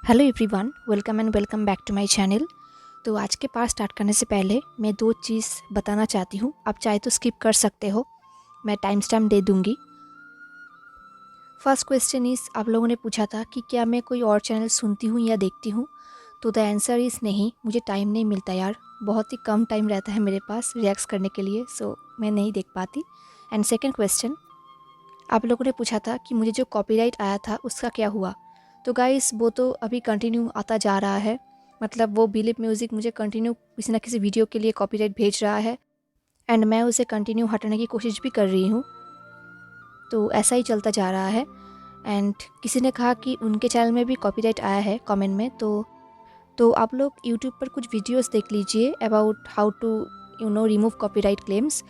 Hello everyone, welcome back to my channel. तो आज के पार्ट स्टार्ट करने से पहले मैं दो चीज़ बताना चाहती हूँ। आप चाहे तो स्किप कर सकते हो, मैं टाइम स्टैम्प दे दूँगी। फर्स्ट क्वेश्चन इज़, आप लोगों ने पूछा था कि क्या मैं कोई और चैनल सुनती हूँ या देखती हूँ। तो द आंसर इज़ नहीं, मुझे टाइम नहीं मिलता यार। बहुत ही कम टाइम रहता है मेरे पास रिएक्ट करने के लिए, सो मैं नहीं देख पाती। एंड सेकेंड क्वेश्चन, आप लोगों ने पूछा था कि मुझे जो कॉपीराइट आया था उसका क्या हुआ। तो गाइस वो तो अभी कंटिन्यू आता जा रहा है, मतलब वो बिलीप म्यूज़िक मुझे कंटिन्यू किसी ना किसी वीडियो के लिए कॉपीराइट भेज रहा है एंड मैं उसे कंटिन्यू हटाने की कोशिश भी कर रही हूँ। तो ऐसा ही चलता जा रहा है। एंड किसी ने कहा कि उनके चैनल में भी कॉपीराइट आया है कमेंट में। तो आप लोग यूट्यूब पर कुछ वीडियोस देख लीजिए about how to remove copyright claims.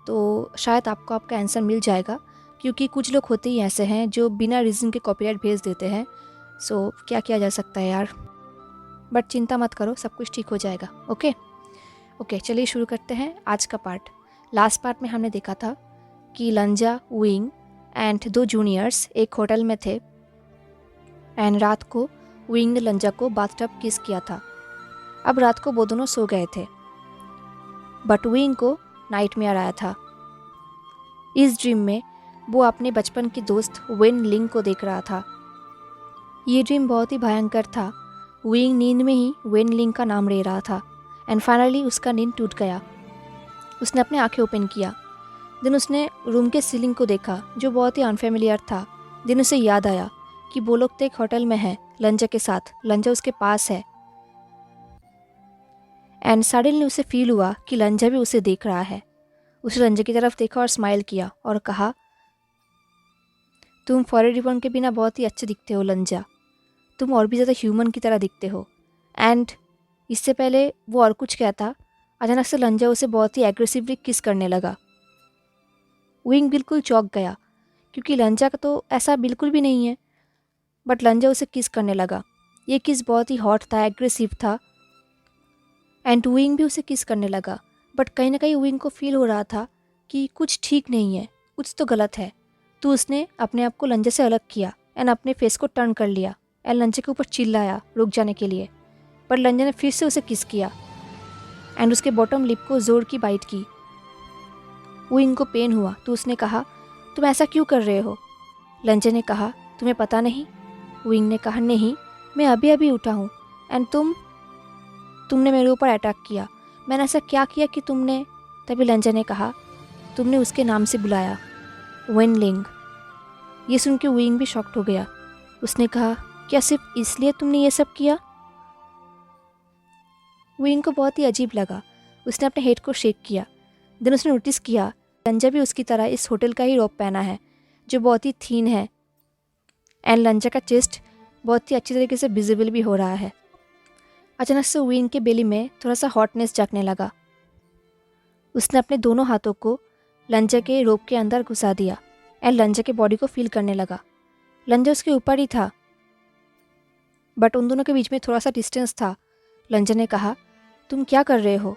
तो शायद आपको आपका आंसर मिल जाएगा, क्योंकि कुछ लोग होते ही ऐसे हैं जो बिना रीज़न के कॉपीराइट भेज देते हैं। सो क्या किया जा सकता है यार, बट चिंता मत करो, सब कुछ ठीक हो जाएगा। ओके, चलिए शुरू करते हैं आज का पार्ट। लास्ट पार्ट में हमने देखा था कि लंजा, विंग एंड दो जूनियर्स एक होटल में थे एंड रात को विंग ने लंजा को बाथटब किस किया था। अब रात को वो दोनों सो गए थे, बट विंग को नाइटमेयर आया था। इस ड्रीम में वो अपने बचपन के दोस्त वेन लिंग को देख रहा था। ये ड्रीम बहुत ही भयंकर था। विंग नींद में ही वेन लिंग का नाम ले रहा था एंड फाइनली उसका नींद टूट गया। उसने अपनी आंखें ओपन किया। देन उसने रूम के सीलिंग को देखा जो बहुत ही अनफेमिलियर था। देन उसे याद आया कि वो लोग तो एक होटल में हैं लंजा के साथ, लंजा उसके पास है। एंड सडनली उसे फील हुआ कि लंजा भी उसे देख रहा है। उसने लंजा की तरफ देखा और स्माइल किया और कहा, तुम फॉरेन रिबन के बिना बहुत ही अच्छे दिखते हो लंजा, तुम और भी ज़्यादा ह्यूमन की तरह दिखते हो। एंड इससे पहले वो और कुछ कहता, अचानक से लंजा उसे बहुत ही एग्रेसिवली किस करने लगा। विंग बिल्कुल चौंक गया, क्योंकि लंजा का तो ऐसा बिल्कुल भी नहीं है, बट लंजा उसे किस करने लगा। ये किस बहुत ही हॉट था, एग्रेसिव था एंड विंग भी उसे किस करने लगा। बट कहीं ना कहीं विंग को फील हो रहा था कि कुछ ठीक नहीं है, कुछ तो गलत है। तो उसने अपने आप को लंजा से अलग किया एंड अपने फेस को टर्न कर लिया एंड लंजा के ऊपर चिल्लाया रुक जाने के लिए। पर लंजा ने फिर से उसे किस किया एंड उसके बॉटम लिप को जोर की बाइट की। विंग को पेन हुआ तो उसने कहा, तुम ऐसा क्यों कर रहे हो। लंजा ने कहा, तुम्हें पता नहीं। विंग ने कहा, नहीं, मैं अभी अभी उठा हूँ एंड तुमने मेरे ऊपर अटैक किया। मैंने ऐसा क्या किया कि तुमने। तभी लंजा ने कहा, तुमने उसके नाम से बुलाया, वेन लिंग। ये सुन के विंग भी शॉक्ड हो गया। उसने कहा, क्या सिर्फ इसलिए तुमने ये सब किया। विंग को बहुत ही अजीब लगा। उसने अपने हेड को शेक किया। देन उसने नोटिस किया लंजा भी उसकी तरह इस होटल का ही रोब पहना है जो बहुत ही थीन है एंड लंजा का चेस्ट बहुत ही अच्छी तरीके से विजिबल भी हो रहा है। अचानक से विंग के बेली में थोड़ा सा हॉटनेस जगने लगा। उसने अपने दोनों हाथों को लंजा के रोब के अंदर घुसा दिया एंड लंजा के बॉडी को फील करने लगा। लंजा उसके ऊपर ही था, बट उन दोनों के बीच में थोड़ा सा डिस्टेंस था। लंजा ने कहा, तुम क्या कर रहे हो।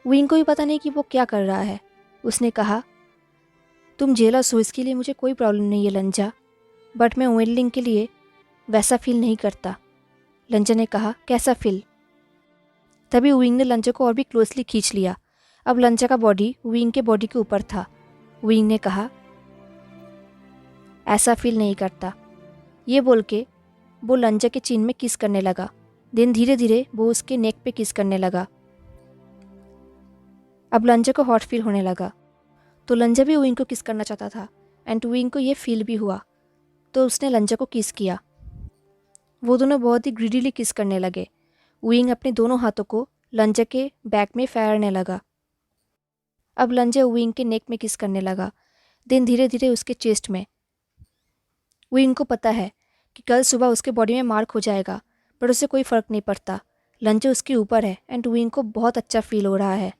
विंग को भी पता नहीं कि वो क्या कर रहा है। उसने कहा, तुम जेलस हो इसके लिए मुझे कोई प्रॉब्लम नहीं है लंजा, बट मैं वेनलिंग के लिए वैसा फील नहीं करता। लंजा ने कहा, कैसा फील। तभी विंग ने लंजा को और भी क्लोजली खींच लिया। अब लंजा का बॉडी विंग के बॉडी के ऊपर था। विंग ने कहा, ऐसा फील नहीं करता। ये बोल के वो लंजा के चिन में किस करने लगा। दिन धीरे धीरे वो उसके नेक पे किस करने लगा। अब लंजा को हॉट फील होने लगा, तो लंजा भी विंग को किस करना चाहता था एंड विंग को ये फील भी हुआ, तो उसने लंजा को किस किया। वो दोनों बहुत ही ग्रीडीली किस करने लगे। विंग अपने दोनों हाथों को लंजा के बैक में फेरने लगा। अब लंजा विंग के नेक में किस करने लगा, दिन धीरे धीरे उसके चेस्ट में। विंग को पता है कि कल सुबह उसके बॉडी में मार्क हो जाएगा, पर उसे कोई फ़र्क नहीं पड़ता। लंजा उसके ऊपर है एंड विंग को बहुत अच्छा फील हो रहा है।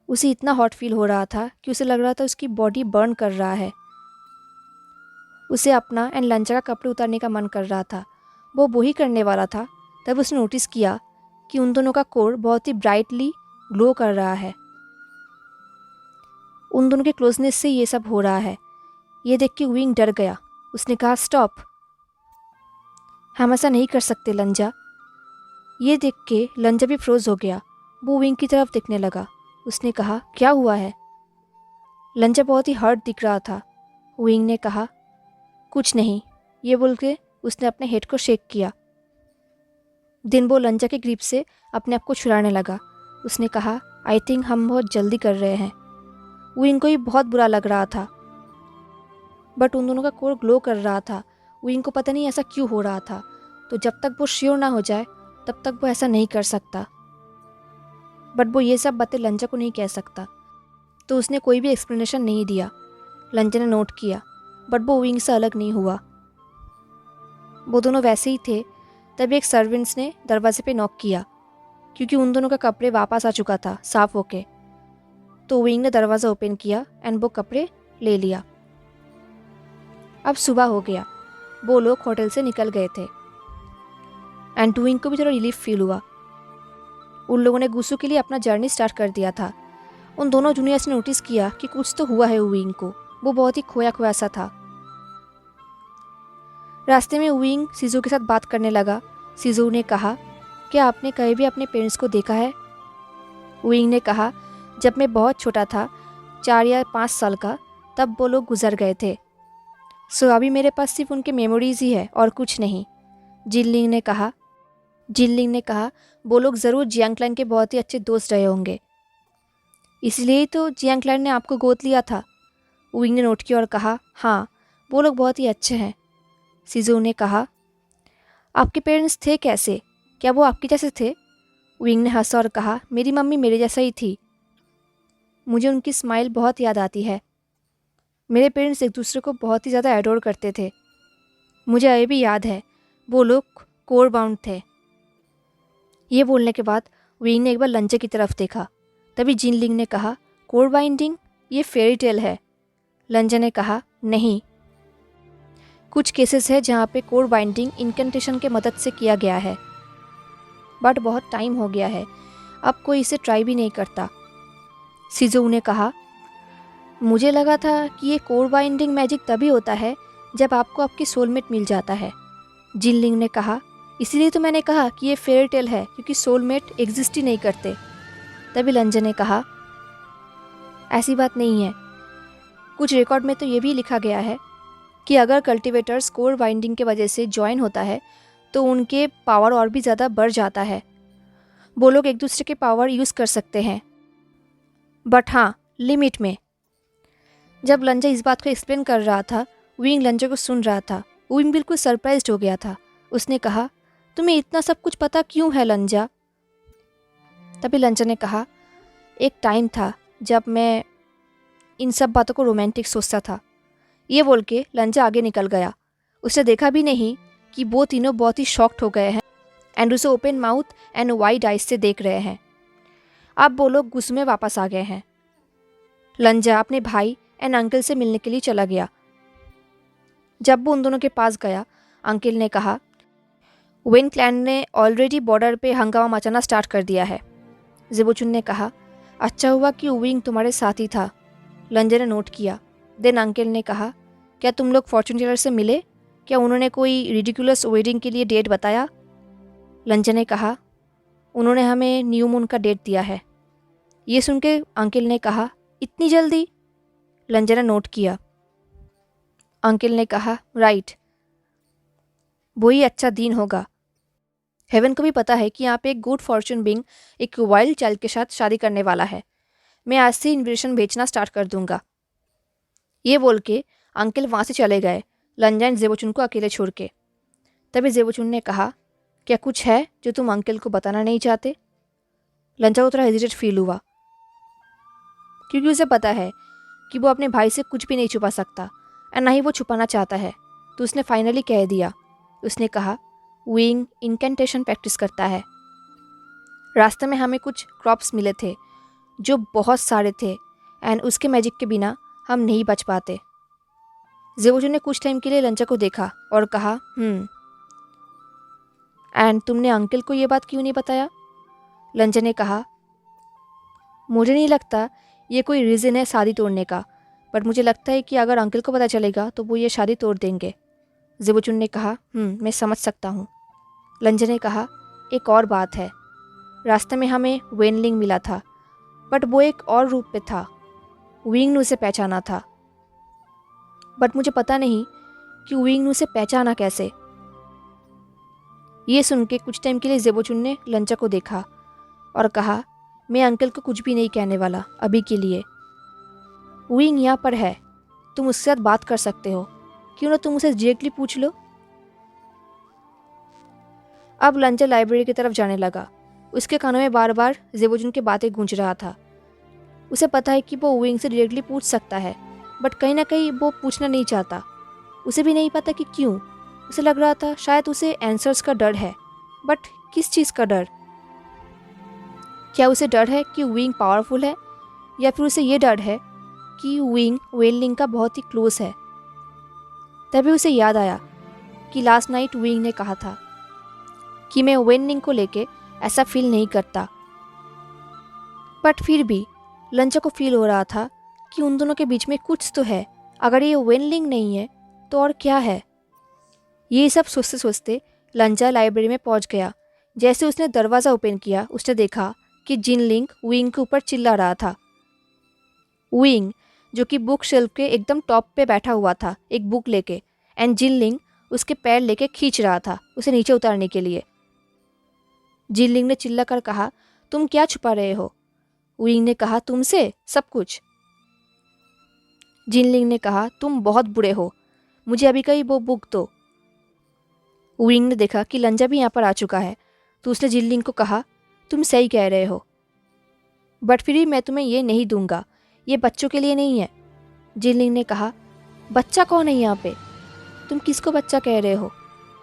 उसे इतना हॉट फील हो रहा था कि उसे लग रहा था उसकी बॉडी बर्न कर रहा है। उसे अपना एंड लंजा का कपड़े उतारने का मन कर रहा था। वो वही करने वाला था, तब उसने नोटिस किया कि उन दोनों का कोर बहुत ही ब्राइटली ग्लो कर रहा है। उन दोनों के क्लोजनेस से ये सब हो रहा है। ये देख के विंग डर गया। उसने कहा, स्टॉप। हम ऐसा नहीं कर सकते लंजा। ये देख के लंजा भी फ्रोज हो गया। वो विंग की तरफ देखने लगा। उसने कहा, क्या हुआ है? लंजा बहुत ही हर्ट दिख रहा था। विंग ने कहा, कुछ नहीं। ये बोल के उसने अपने हेड को शेक किया। दिनबो लंजा के ग्रिप से अपने आप को छुड़ाने लगा। उसने कहा, आई थिंक हम बहुत जल्दी कर रहे हैं। विंग को ही बहुत बुरा लग रहा था, बट उन दोनों का कोर ग्लो कर रहा था। विंग को पता नहीं ऐसा क्यों हो रहा था। तो जब तक वो श्योर ना हो जाए तब तक वो ऐसा नहीं कर सकता। बट वो ये सब बातें लंजा को नहीं कह सकता, तो उसने कोई भी एक्सप्लेनेशन नहीं दिया। लंजा ने नोट किया, बट वो विंग से अलग नहीं हुआ। वो दोनों वैसे ही थे। तभी एक सर्वेंट्स ने दरवाजे पे नॉक किया, क्योंकि उन दोनों का कपड़े वापस आ चुका था साफ होके। तो विंग ने दरवाज़ा ओपन किया एंड वो कपड़े ले लिया। अब सुबह हो गया। वो लोग होटल से निकल गए थे एंड विंग को भी थोड़ा रिलीफ फील हुआ। उन लोगों ने गुस्सू के लिए अपना जर्नी स्टार्ट कर दिया था। उन दोनों जूनियर्स ने नोटिस किया कि कुछ तो हुआ है विंग को। वो बहुत ही खोया खोया सा था। रास्ते में विंग सीजू के साथ बात करने लगा। सीजू ने कहा, क्या आपने कहीं भी अपने पेरेंट्स को देखा है? विंग ने कहा, जब मैं बहुत छोटा था, 4 या 5 साल का, तब वो लोग गुजर गए थे। सो अभी मेरे पास सिर्फ उनके मेमोरीज ही है और कुछ नहीं। जिनलिंग ने कहा, वो लोग ज़रूर जियांगक्लान के बहुत ही अच्छे दोस्त रहे होंगे, इसलिए ही तो जियांगक्लान ने आपको गोद लिया था। विंग ने नोट किया और कहा, हाँ, वो लोग बहुत ही अच्छे हैं। सीजू ने कहा, आपके पेरेंट्स थे कैसे? क्या वो आपके जैसे थे? विंग ने हंसा और कहा, मेरी मम्मी मेरे जैसा ही थी। मुझे उनकी स्माइल बहुत याद आती है। मेरे पेरेंट्स एक दूसरे को बहुत ही ज़्यादा एडोर करते थे। मुझे अभी भी याद है, वो लोग कोर बाउंड थे। ये बोलने के बाद विंग ने एक बार लंजे की तरफ देखा। तभी जिनलिंग ने कहा, कोर बाइंडिंग ये फेरी टेल है। लंजे ने कहा, नहीं, कुछ केसेस है जहाँ पे कोर बाइंडिंग इनकेंटेशन के मदद से किया गया है, बट बहुत टाइम हो गया है, अब कोई इसे ट्राई भी नहीं करता। सीजू ने कहा, मुझे लगा था कि ये कोर बाइंडिंग मैजिक तभी होता है जब आपको आपकी सोलमेट मिल जाता है। जिनलिंग ने कहा, इसीलिए तो मैंने कहा कि ये फेयर टेल है, क्योंकि सोलमेट एग्जिस्ट ही नहीं करते। तभी लंजे ने कहा, ऐसी बात नहीं है। कुछ रिकॉर्ड में तो ये भी लिखा गया है कि अगर कल्टीवेटर्स कोर बाइंडिंग के वजह से ज्वाइन होता है तो उनके पावर और भी ज़्यादा बढ़ जाता है। वो लोग एक दूसरे के पावर यूज़ कर सकते हैं, बट हाँ, लिमिट में। जब लंजा इस बात को एक्सप्लेन कर रहा था, विंग लंजा को सुन रहा था। विंग बिल्कुल सरप्राइज्ड हो गया था। उसने कहा, तुम्हें इतना सब कुछ पता क्यों है लंजा? तभी लंजा ने कहा, एक टाइम था जब मैं इन सब बातों को रोमांटिक सोचता था। ये बोल के लंजा आगे निकल गया। उसे देखा भी नहीं कि वो तीनों बहुत ही शॉक्ड हो गए हैं एंड उसे open mouth and wide eyes से देख रहे हैं। अब वो लोग गुस्से में वापस आ गए हैं। लंजा अपने भाई एंड अंकल से मिलने के लिए चला गया। जब वो उन दोनों के पास गया, अंकल ने कहा, वेन क्लैन ने ऑलरेडी बॉर्डर पे हंगामा मचाना स्टार्ट कर दिया है। जिबोचुन ने कहा, अच्छा हुआ कि विंग तुम्हारे साथ ही था। लंजा ने नोट किया। देन अंकल ने कहा, क्या तुम लोग फॉर्चून टेलर से मिले? क्या उन्होंने कोई रिडिकुलस वेडिंग के लिए डेट बताया? लंजा ने कहा, उन्होंने हमें न्यू मून का डेट दिया है। ये सुन के अंकल ने कहा, इतनी जल्दी? लंजा ने नोट किया। अंकल ने कहा, राइट, वही अच्छा दिन होगा। हेवन को भी पता है कि यहाँ पे एक गुड फॉर्चून बिंग एक वाइल्ड चाइल्ड के साथ शादी करने वाला है। मैं आज से इन्विटेशन भेजना स्टार्ट कर दूंगा। ये बोल के अंकल वहाँ से चले गए, लंजा एंड जेबोचुन को अकेले छोड़ के। तभी जेबोचुन ने कहा, क्या कुछ है जो तुम अंकल को बताना नहीं चाहते? लंजा को थोड़ा हेजिटेट फील हुआ, क्योंकि उसे पता है कि वो अपने भाई से कुछ भी नहीं छुपा सकता और ना ही वो छुपाना चाहता है। तो उसने फाइनली कह दिया। उसने कहा, विंग इनकेंटेशन प्रैक्टिस करता है। रास्ते में हमें कुछ क्रॉप्स मिले थे जो बहुत सारे थे एंड उसके मैजिक के बिना हम नहीं बच पाते। जेबोचुन ने कुछ टाइम के लिए लंजा को देखा और कहा, एंड तुमने अंकल को ये बात क्यों नहीं बताया? लंजा ने कहा, मुझे नहीं लगता ये कोई रीज़न है शादी तोड़ने का, बट मुझे लगता है कि अगर अंकल को पता चलेगा तो वो ये शादी तोड़ देंगे। ज़ेबुचुन ने कहा, मैं समझ सकता हूँ। लंजन ने कहा, एक और बात है, रास्ते में हमें वेनलिंग मिला था, बट वो एक और रूप में था। विंग ने उसे पहचाना था, बट मुझे पता नहीं कि विंग ने उसे पहचाना कैसे। ये सुन के कुछ टाइम के लिए ज़ेबुचुन ने लंचा को देखा और कहा, मैं अंकल को कुछ भी नहीं कहने वाला अभी के लिए। विंग यहाँ पर है, तुम उसके साथ बात कर सकते हो, क्यों ना तुम उसे डायरेक्टली पूछ लो। अब लंचा लाइब्रेरी की तरफ जाने लगा। उसके कानों में बार बार ज़ेबुचुन की बातें गूंज रहा था। उसे पता है कि वो विंग से डायरेक्टली पूछ सकता है, बट कहीं ना कहीं वो पूछना नहीं चाहता। उसे भी नहीं पता कि क्यों। उसे लग रहा था शायद उसे आंसर्स का डर है, बट किस चीज़ का डर? क्या उसे डर है कि विंग पावरफुल है, या फिर उसे ये डर है कि विंग वेनलिंग का बहुत ही क्लोज है? तभी उसे याद आया कि लास्ट नाइट विंग ने कहा था कि मैं वेनलिंग को लेके ऐसा फील नहीं करता, बट फिर भी लंचा को फील हो रहा था कि उन दोनों के बीच में कुछ तो है। अगर ये वेनलिंग नहीं है तो और क्या है? ये सब सोचते सोचते लंचा लाइब्रेरी में पहुंच गया। जैसे उसने दरवाज़ा ओपन किया, उसने देखा कि जिनलिंग विंग के ऊपर चिल्ला रहा था। विंग जो कि बुक शेल्फ के एकदम टॉप पे बैठा हुआ था एक बुक लेके, एंड जिनलिंग उसके पैर लेके खींच रहा था उसे नीचे उतारने के लिए। जिनलिंग ने चिल्ला कर कहा, तुम क्या छुपा रहे हो? विंग ने कहा, तुमसे सब कुछ। जिनलिंग ने कहा, तुम बहुत बुरे हो, मुझे अभी कहीं वो बुक दो। विंग ने देखा कि लंजा भी यहाँ पर आ चुका है, तो उसने जिनलिंग को कहा, तुम सही कह रहे हो, बट फिर भी मैं तुम्हें ये नहीं दूंगा, ये बच्चों के लिए नहीं है। जिनलिंग ने कहा, बच्चा कौन है यहाँ पे? तुम किसको बच्चा कह रहे हो?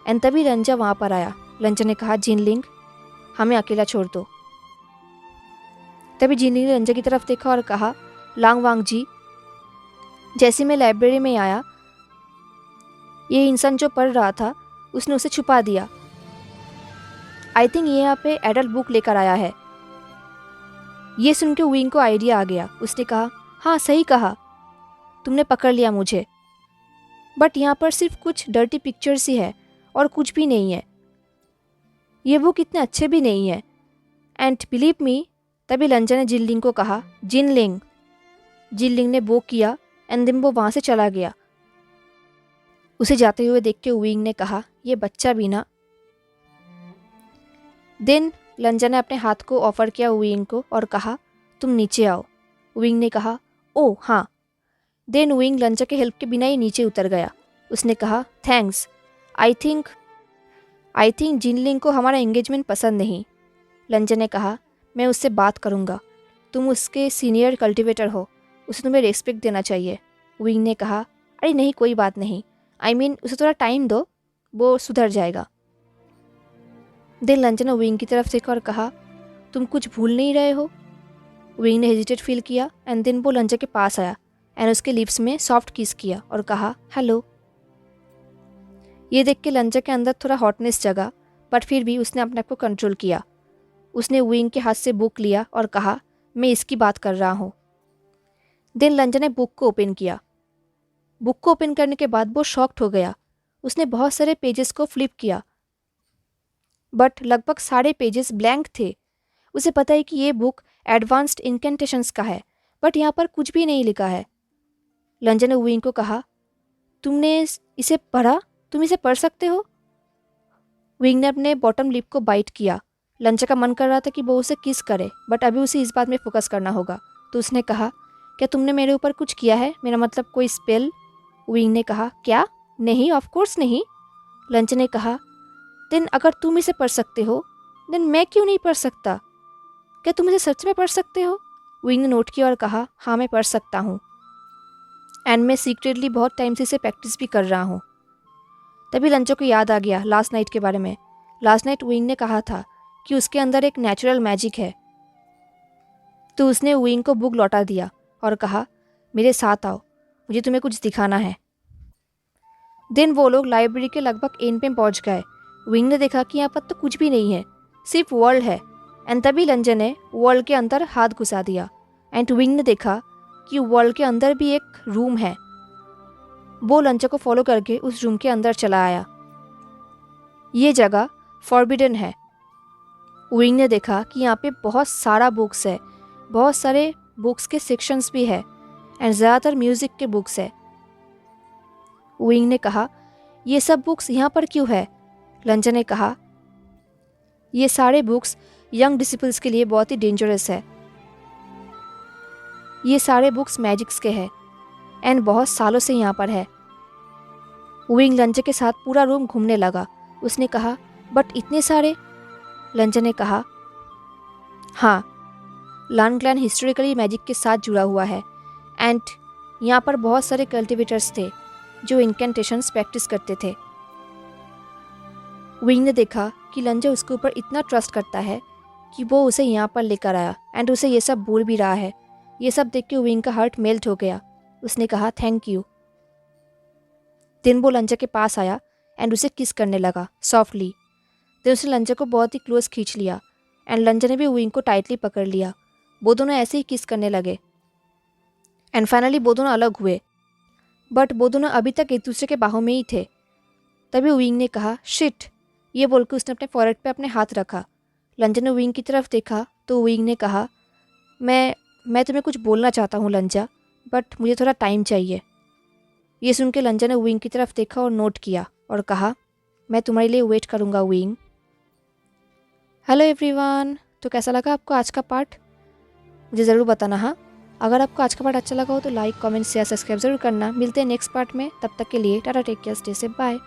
एंड तभी लंजा वहाँ पर आया। लंजा ने कहा, जिनलिंग हमें अकेला छोड़ दो। तभी जिनलिंग ने लंजा की तरफ देखा और कहा, लांग वांग जी, जैसे मैं लाइब्रेरी में आया, ये इंसान जो पढ़ रहा था उसने उसे छुपा दिया। आई थिंक ये यहाँ पे एडल्ट बुक लेकर आया है। ये सुन के विंग को आइडिया आ गया। उसने कहा, हाँ सही कहा, तुमने पकड़ लिया मुझे, बट यहाँ पर सिर्फ कुछ डर्टी पिक्चर्स ही है और कुछ भी नहीं है। ये बुक इतने अच्छे भी नहीं है, एंड बिलीव मी। तभी लंजा ने जिनलिंग को कहा, जिनलिंग। जिनलिंग ने वो किया एंड देन वो वहाँ से चला गया। उसे जाते हुए देख के विंग ने कहा, ये बच्चा भी ना। देन लंजा ने अपने हाथ को ऑफर किया विंग को और कहा, तुम नीचे आओ। विंग ने कहा, ओह हाँ। देन विंग लंजा के हेल्प के बिना ही नीचे उतर गया। उसने कहा, थैंक्स। आई थिंक जिनलिंग को हमारा एंगेजमेंट पसंद नहीं। लंजा ने कहा, मैं उससे बात करूँगा, तुम उसके सीनियर कल्टिवेटर हो, उसे तुम्हें रिस्पेक्ट देना चाहिए। विंग ने कहा, अरे नहीं कोई बात नहीं, उसे थोड़ा टाइम दो, वो सुधर जाएगा। देन लंचा ने विंग की तरफ देखा और कहा, तुम कुछ भूल नहीं रहे हो? विंग ने हेजिटेट फील किया एंड देन वो लंचा के पास आया एंड उसके लिप्स में सॉफ्ट किस किया और कहा, हेलो। ये देख के लंचा के अंदर थोड़ा हॉटनेस जगा, बट फिर भी उसने अपने आप को कंट्रोल किया। उसने विंग के हाथ से बुक लिया और कहा, मैं इसकी बात कर रहा हूँ। देन लंचा ने बुक को ओपन किया। बुक को ओपन करने के बाद वो शॉक्ड हो गया। उसने बहुत सारे पेजेस को फ्लिप किया, बट लगभग सारे पेजेस ब्लैंक थे। उसे पता है कि ये बुक एडवांस्ड इनकेंटेशंस का है, बट यहाँ पर कुछ भी नहीं लिखा है। लंजा ने विंग को कहा, तुमने इसे पढ़ा? तुम इसे पढ़ सकते हो? विंग ने अपने बॉटम लिप को बाइट किया। लंचा का मन कर रहा था कि वो उसे किस करे, बट अभी उसे इस बात में फोकस करना होगा। तो उसने कहा, क्या तुमने मेरे ऊपर कुछ किया है? मेरा मतलब कोई स्पेल? विंग ने कहा, क्या? नहीं, ऑफ कोर्स नहीं। लंचा ने कहा, देन अगर तुम इसे पढ़ सकते हो, देन मैं क्यों नहीं पढ़ सकता? क्या तुम इसे सच में पढ़ सकते हो? विंग ने नोट किया और कहा, हाँ मैं पढ़ सकता हूँ, एंड मैं सीक्रेटली बहुत टाइम से इसे प्रैक्टिस भी कर रहा हूँ। तभी लंचा को याद आ गया लास्ट नाइट के बारे में। लास्ट नाइट विंग ने कहा था कि उसके अंदर एक नेचुरल मैजिक है। तो उसने विंग को बुक लौटा दिया और कहा, मेरे साथ आओ, मुझे तुम्हें कुछ दिखाना है। देन वो लोग लाइब्रेरी के लगभग एंड पे पहुंच गए। विंग ने देखा कि यहाँ पर तो कुछ भी नहीं है, सिर्फ वर्ल्ड है। एंड तभी लंजा ने वर्ल्ड के अंदर हाथ घुसा दिया एंड विंग ने देखा कि वर्ल्ड के अंदर भी एक रूम है। वो लंचा को फॉलो करके उस रूम के अंदर चला आया। ये जगह फॉरबिडन है। विंग ने देखा कि यहाँ पे बहुत सारा बुक्स है, बहुत सारे बुक्स के सेक्शंस भी है एंड ज़्यादातर म्यूज़िक के बुक्स है। विंग ने कहा, ये सब बुक्स यहाँ पर क्यों है? लंचा ने कहा, ये सारे बुक्स यंग डिसिपल्स के लिए बहुत ही डेंजरस है। ये सारे बुक्स मैजिक्स के हैं एंड बहुत सालों से यहाँ पर है। विंग लंचा के साथ पूरा रूम घूमने लगा। उसने कहा, बट इतने सारे? लंचा ने कहा, हाँ, लन क्लैन हिस्टोरिकली मैजिक के साथ जुड़ा हुआ है एंड यहाँ पर बहुत सारे कल्टिवेटर्स थे जो इनकेंटेशंस प्रैक्टिस करते थे। विंग ने देखा कि लंचा उसके ऊपर इतना ट्रस्ट करता है कि वो उसे यहाँ पर लेकर आया एंड उसे ये सब बोल भी रहा है। ये सब देख के विंग का हार्ट मेल्ट हो गया। उसने कहा, थैंक यू। दिन वो लंचा के पास आया एंड उसे किस करने लगा सॉफ्टली। देन उसने लंचा को बहुत ही क्लोज खींच लिया एंड लंचा ने भी विंग को टाइटली पकड़ लिया। वो दोनों ऐसे ही किस करने लगे एंड फाइनली वो दोनों अलग हुए, बट वो दोनों अभी तक एक दूसरे के बाहों में ही थे। तभी विंग ने कहा, शिट। ये बोल के उसने अपने फॉरहेड पे अपने हाथ रखा। लंचा ने विंग की तरफ देखा तो विंग ने कहा, मैं तुम्हें कुछ बोलना चाहता हूँ लंचा, बट मुझे थोड़ा टाइम चाहिए। ये सुन के लंचा ने विंग की तरफ देखा और नोट किया और कहा, मैं तुम्हारे लिए वेट करूँगा विंग। हेलो एवरीवन, तो कैसा लगा आपको आज का पार्ट? मुझे ज़रूर बताना। हाँ, अगर आपको आज का पार्ट अच्छा लगा हो तो लाइक, कमेंट, शेयर, सब्सक्राइब जरूर करना। मिलते हैं नेक्स्ट पार्ट में। तब तक के लिए tata, take care, stay safe, bye.